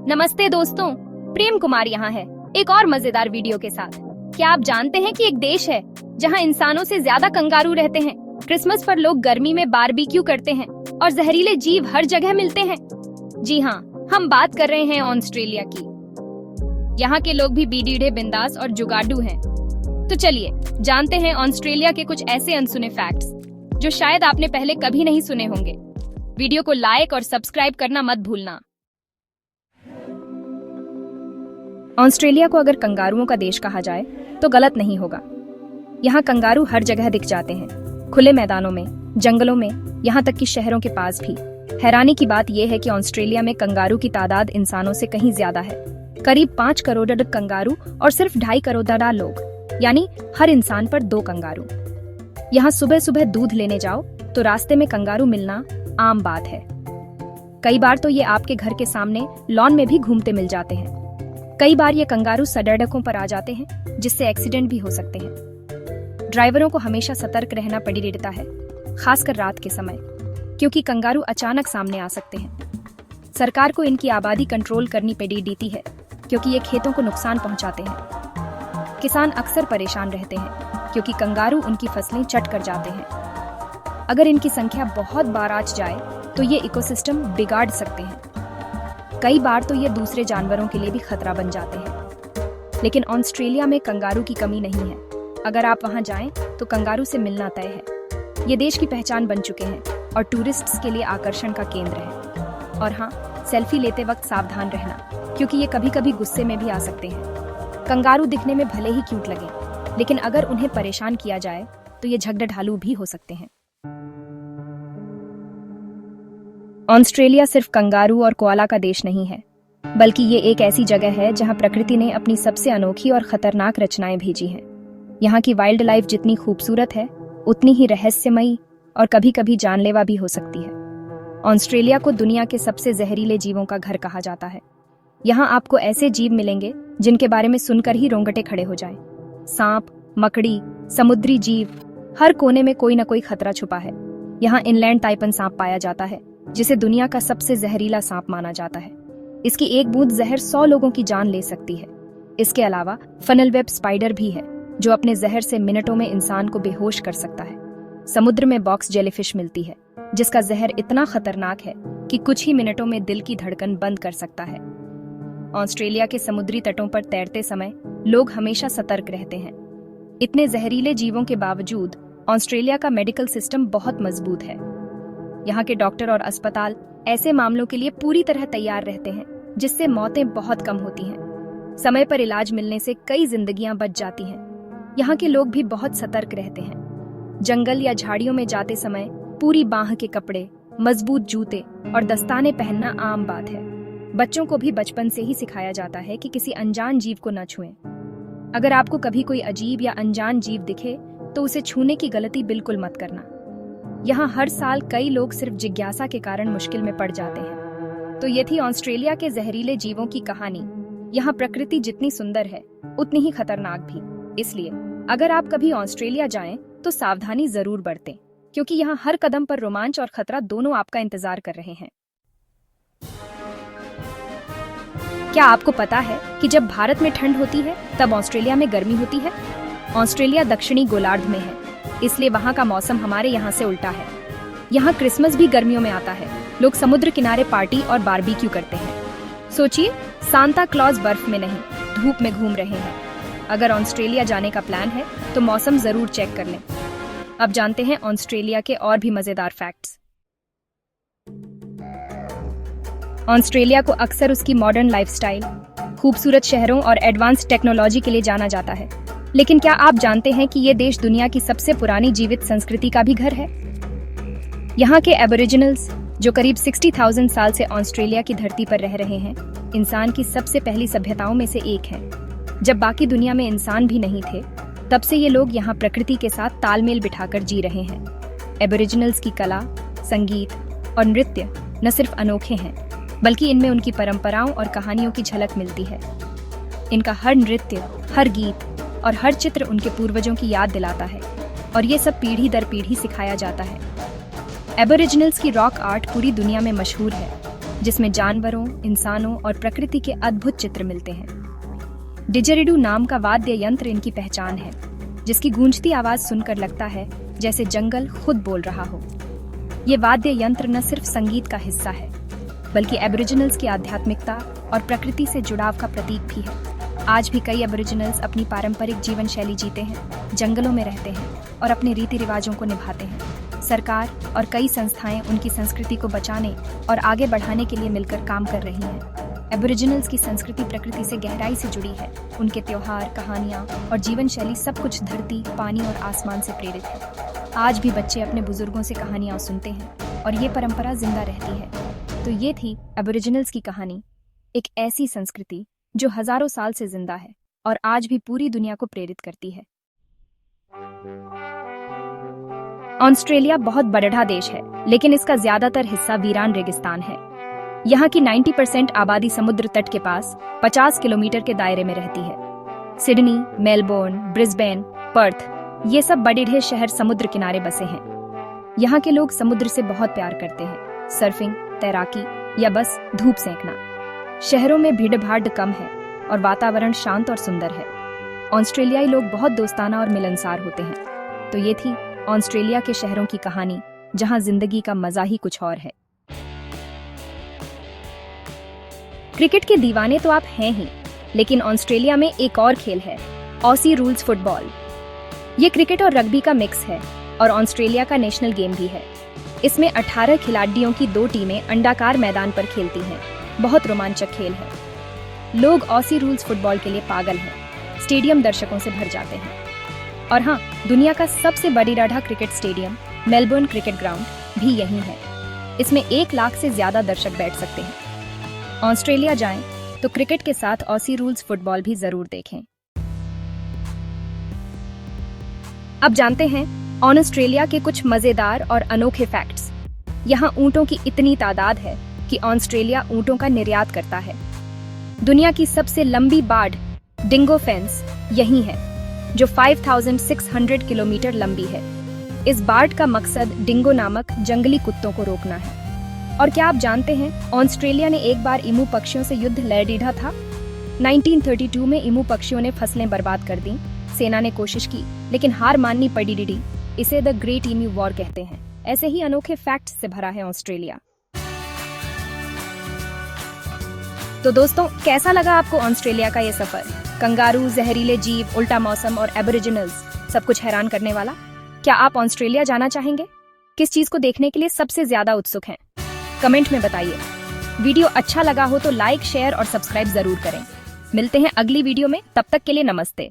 नमस्ते दोस्तों, प्रेम कुमार यहाँ है एक और मजेदार वीडियो के साथ। क्या आप जानते हैं कि एक देश है जहाँ इंसानों से ज्यादा कंगारू रहते हैं। क्रिसमस पर लोग गर्मी में बारबेक्यू करते हैं और जहरीले जीव हर जगह मिलते हैं। जी हाँ, हम बात कर रहे हैं ऑस्ट्रेलिया की। यहाँ के लोग भी बीडीडे, बिंदास और जुगाड़ू हैं। तो चलिए जानते हैं ऑस्ट्रेलिया के कुछ ऐसे अनसुने फैक्ट्स जो शायद आपने पहले कभी नहीं सुने होंगे। वीडियो को लाइक और सब्सक्राइब करना मत भूलना। ऑस्ट्रेलिया को अगर कंगारुओं का देश कहा जाए तो गलत नहीं होगा। यहाँ कंगारू हर जगह दिख जाते हैं, खुले मैदानों में, जंगलों में, यहाँ तक कि शहरों के पास भी। हैरानी की बात यह है कि ऑस्ट्रेलिया में कंगारू की तादाद इंसानों से कहीं ज्यादा है। करीब 5 करोड़ कंगारू और सिर्फ 2.5 करोड़ लोग, यानी हर इंसान पर 2 कंगारू। यहाँ सुबह सुबह दूध लेने जाओ तो रास्ते में कंगारू मिलना आम बात है। कई बार तो ये आपके घर के सामने लॉन में भी घूमते मिल जाते हैं। कई बार ये कंगारू सड़कों पर आ जाते हैं, जिससे एक्सीडेंट भी हो सकते हैं। ड्राइवरों को हमेशा सतर्क रहना पड़ी रहता है, खासकर रात के समय, क्योंकि कंगारू अचानक सामने आ सकते हैं। सरकार को इनकी आबादी कंट्रोल करनी पड़ी रहती है, क्योंकि ये खेतों को नुकसान पहुंचाते हैं। किसान अक्सर परेशान रहते हैं क्योंकि कंगारू उनकी फसलें चट कर जाते हैं। अगर इनकी संख्या बहुत बढ़ जाए तो ये इकोसिस्टम बिगाड़ सकते हैं। कई बार तो ये दूसरे जानवरों के लिए भी खतरा बन जाते हैं। लेकिन ऑस्ट्रेलिया में कंगारू की कमी नहीं है। अगर आप वहां जाएं तो कंगारू से मिलना तय है। ये देश की पहचान बन चुके हैं और टूरिस्ट्स के लिए आकर्षण का केंद्र है। और हाँ, सेल्फी लेते वक्त सावधान रहना, क्योंकि ये कभी कभी गुस्से में भी आ सकते हैं। कंगारू दिखने में भले ही क्यूट लगे, लेकिन अगर उन्हें परेशान किया जाए तो ये झगड़ालू भी हो सकते हैं। ऑस्ट्रेलिया सिर्फ कंगारू और कोआला का देश नहीं है, बल्कि ये एक ऐसी जगह है जहां प्रकृति ने अपनी सबसे अनोखी और खतरनाक रचनाएं भेजी हैं। यहाँ की वाइल्ड लाइफ जितनी खूबसूरत है, उतनी ही रहस्यमयी और कभी कभी जानलेवा भी हो सकती है। ऑस्ट्रेलिया को दुनिया के सबसे जहरीले जीवों का घर कहा जाता है। यहाँ आपको ऐसे जीव मिलेंगे जिनके बारे में सुनकर ही रोंगटे खड़े हो जाएं। सांप, मकड़ी, समुद्री जीव, हर कोने में कोई न कोई खतरा छुपा है। यहाँ इनलैंड ताइपन सांप पाया जाता है, जिसे दुनिया का सबसे जहरीला सांप माना जाता है। इसकी एक बूंद जहर 100 लोगों की जान ले सकती है। इसके अलावा फनल वेब स्पाइडर भी है, जो अपने जहर से मिनटों में इंसान को बेहोश कर सकता है। समुद्र में बॉक्स जेलीफिश मिलती है, जिसका जहर इतना खतरनाक है कि कुछ ही मिनटों में दिल की धड़कन बंद कर सकता है। ऑस्ट्रेलिया के समुद्री तटों पर तैरते समय लोग हमेशा सतर्क रहते हैं। इतने जहरीले जीवों के बावजूद ऑस्ट्रेलिया का मेडिकल सिस्टम बहुत मजबूत है। यहाँ के डॉक्टर और अस्पताल ऐसे मामलों के लिए पूरी तरह तैयार रहते हैं, जिससे मौतें बहुत कम होती हैं। समय पर इलाज मिलने से कई जिंदगियां बच जाती हैं। यहाँ के लोग भी बहुत सतर्क रहते हैं। जंगल या झाड़ियों में जाते समय पूरी बांह के कपड़े, मजबूत जूते और दस्ताने पहनना आम बात है। बच्चों को भी बचपन से ही सिखाया जाता है कि किसी अनजान जीव को न छुएं। अगर आपको कभी कोई अजीब या अनजान जीव दिखे तो उसे छूने की गलती बिल्कुल मत करना। यहाँ हर साल कई लोग सिर्फ जिज्ञासा के कारण मुश्किल में पड़ जाते हैं। तो ये थी ऑस्ट्रेलिया के जहरीले जीवों की कहानी। यहाँ प्रकृति जितनी सुंदर है, उतनी ही खतरनाक भी। इसलिए अगर आप कभी ऑस्ट्रेलिया जाएं तो सावधानी जरूर बरतें, क्योंकि यहाँ हर कदम पर रोमांच और खतरा दोनों आपका इंतजार कर रहे हैं। क्या आपको पता है कि जब भारत में ठंड होती है तब ऑस्ट्रेलिया में गर्मी होती है? ऑस्ट्रेलिया दक्षिणी गोलार्ध में है, इसलिए वहाँ का मौसम हमारे यहाँ से उल्टा है। यहाँ क्रिसमस भी गर्मियों में आता है। लोग समुद्र किनारे पार्टी और बारबेक्यू करते हैं। सोचिए, सांता क्लॉज बर्फ में नहीं, धूप में घूम रहे हैं। अगर ऑस्ट्रेलिया जाने का प्लान है तो मौसम जरूर चेक कर लें। अब जानते हैं ऑस्ट्रेलिया के और भी मजेदार फैक्ट्स। ऑस्ट्रेलिया को अक्सर उसकी मॉडर्न लाइफस्टाइल, खूबसूरत शहरों और एडवांस टेक्नोलॉजी के लिए जाना जाता है। लेकिन क्या आप जानते हैं कि ये देश दुनिया की सबसे पुरानी जीवित संस्कृति का भी घर है? यहाँ के एबोरिजिनल्स, जो करीब 60,000 साल से ऑस्ट्रेलिया की धरती पर रह रहे हैं, इंसान की सबसे पहली सभ्यताओं में से एक है। जब बाकी दुनिया में इंसान भी नहीं थे, तब से ये लोग यहाँ प्रकृति के साथ तालमेल बिठाकर जी रहे हैं। एबोरिजिनल्स की कला, संगीत और नृत्य न सिर्फ अनोखे हैं, बल्कि इनमें उनकी परंपराओं और कहानियों की झलक मिलती है। इनका हर नृत्य, हर गीत और हर चित्र उनके पूर्वजों की याद दिलाता है, और ये सब पीढ़ी दर पीढ़ी सिखाया जाता है। एबोरिजिनल्स की रॉक आर्ट पूरी दुनिया में मशहूर है। जिसमें जानवरों, इंसानों और प्रकृति के अद्भुत चित्र मिलते हैं। डिजेरिडू नाम का वाद्य यंत्र इनकी पहचान है, जिसकी गूंजती आवाज सुनकर लगता है जैसे जंगल खुद बोल रहा हो। ये वाद्य यंत्र न सिर्फ संगीत का हिस्सा है, बल्कि एबोरिजिनल्स की आध्यात्मिकता और प्रकृति से जुड़ाव का प्रतीक भी है। आज भी कई एबोरिजिनल्स अपनी पारंपरिक जीवन शैली जीते हैं, जंगलों में रहते हैं और अपने रीति रिवाजों को निभाते हैं। सरकार और कई संस्थाएं उनकी संस्कृति को बचाने और आगे बढ़ाने के लिए मिलकर काम कर रही हैं। एबोरिजिनल्स की संस्कृति प्रकृति से गहराई से जुड़ी है। उनके त्योहार, कहानियां और जीवन शैली सब कुछ धरती, पानी और आसमान से प्रेरित है। आज भी बच्चे अपने बुजुर्गों से कहानियां सुनते हैं और ये परंपरा जिंदा रहती है। तो ये थी एबोरिजिनल्स की कहानी, एक ऐसी संस्कृति जो हजारों साल से जिंदा है और आज भी पूरी दुनिया को प्रेरित करती है। ऑस्ट्रेलिया बहुत बड़ा देश है, लेकिन इसका ज्यादातर हिस्सा वीरान रेगिस्तान है। यहाँ की 90% आबादी समुद्र तट के पास 50 किलोमीटर के दायरे में रहती है। सिडनी, मेलबोर्न, ब्रिस्बेन, पर्थ, ये सब बड़े ढेर शहर समुद्र किनारे बसे हैं। यहाँ के लोग समुद्र से बहुत प्यार करते हैं। सर्फिंग, तैराकी या बस धूप सेंकना। शहरों में भीड़ भाड़ कम है और वातावरण शांत और सुंदर है। ऑस्ट्रेलियाई लोग बहुत दोस्ताना और मिलनसार होते हैं। तो ये थी ऑस्ट्रेलिया के शहरों की कहानी, जहां जिंदगी का मजा ही कुछ और है। क्रिकेट के दीवाने तो आप हैं ही, लेकिन ऑस्ट्रेलिया में एक और खेल है, ऑसी रूल्स फुटबॉल। ये क्रिकेट और रग्बी का मिक्स है और ऑस्ट्रेलिया का नेशनल गेम भी है। इसमें 18 खिलाड़ियों की 2 टीमें अंडाकार मैदान पर खेलती हैं। बहुत रोमांचक खेल है। लोग ऑसी रूल्स फुटबॉल के लिए पागल हैं। स्टेडियम दर्शकों से भर जाते हैं। और हाँ, दुनिया का सबसे बड़ा cricket stadium Melbourne cricket ground भी यहीं है। इसमें 1 लाख से ज्यादा दर्शक बैठ सकते हैं। ऑस्ट्रेलिया जाएं तो क्रिकेट के साथ ऑसी रूल्स फुटबॉल भी जरूर देखें। अब जानते हैं ऑस्ट्रेलिया के कुछ मजेदार और अनोखे फैक्ट्स। यहाँ ऊंटों की इतनी तादाद है कि ऑस्ट्रेलिया ऊंटों का निर्यात करता है। दुनिया की सबसे लंबी बाढ़ डिंगो फेंस यही है, जो 5600 किलोमीटर लंबी है। इस बाढ़ का मकसद डिंगो नामक जंगली कुत्तों को रोकना है। और क्या आप जानते हैं, ऑस्ट्रेलिया ने एक बार ईमू पक्षियों से युद्ध लड़ डीढ़ा था। 1932 में ईमू पक्षियों ने फसलें बर्बाद कर दी। सेना ने कोशिश की, लेकिन हार माननी पड़ी डीडी। इसे द ग्रेट ईमू वॉर कहते हैं। ऐसे ही अनोखे फैक्ट्स से भरा है ऑस्ट्रेलिया। तो दोस्तों, कैसा लगा आपको ऑस्ट्रेलिया का ये सफर? कंगारू, जहरीले जीव, उल्टा मौसम और एबोरिजिनल्स, सब कुछ हैरान करने वाला। क्या आप ऑस्ट्रेलिया जाना चाहेंगे? किस चीज को देखने के लिए सबसे ज्यादा उत्सुक हैं? कमेंट में बताइए। वीडियो अच्छा लगा हो तो लाइक, शेयर और सब्सक्राइब जरूर करें। मिलते हैं अगली वीडियो में, तब तक के लिए नमस्ते।